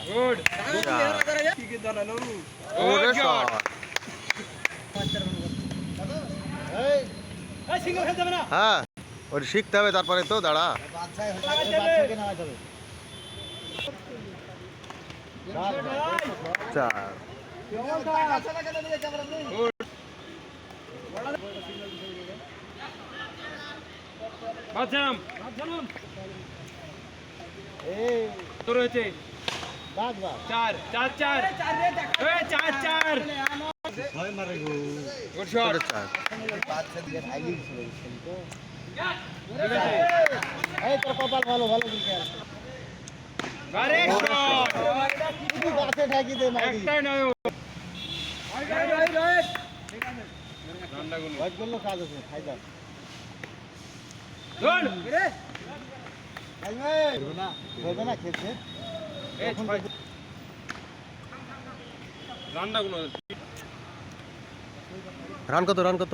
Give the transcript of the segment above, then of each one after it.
Good ওরে shot হ্যাঁ ওটা শিখতে হবে তারপরে তো দাঁড়া চার বাজাম তোর হয়েছে চার চার চার চার চার গুড শট চার কপাল ভালো ভালো আরে শট গাছে ঢাকি দে একটাই নয় করলো কাজ আছে ফায়দা গুড হবে না খেলছে রান্না গুলো রান কত রান কত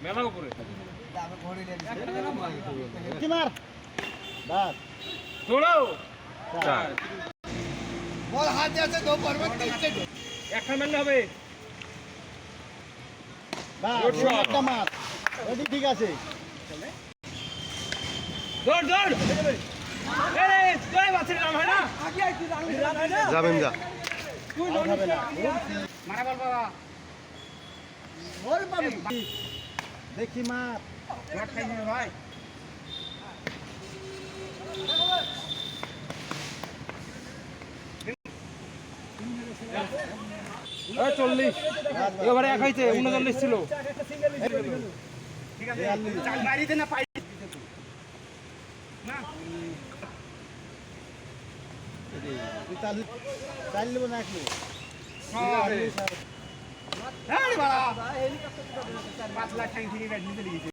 মেলা উপরে মার বাস দৌড়ো চার বল হাতে আছে দো পর্বত একটা মেলে হবে বাস Good shot. একটা মার ওদি ঠিক আছে দৌড় দৌড় এই জয় বাছরে রান হয় না যাবেন যা আর হবে না মারা বল বাবা বল পাবি দেখি মার শট খাই দিবে ভাই এই 40 এবারে এক হইছে 39 ছিল ঠিক আছে চার মারিতে না পাই না চালিয়ে না একটু হ্যাঁ বাড়া 5 লাখ টাকা থেকে ব্যাট নিতে লিখেছে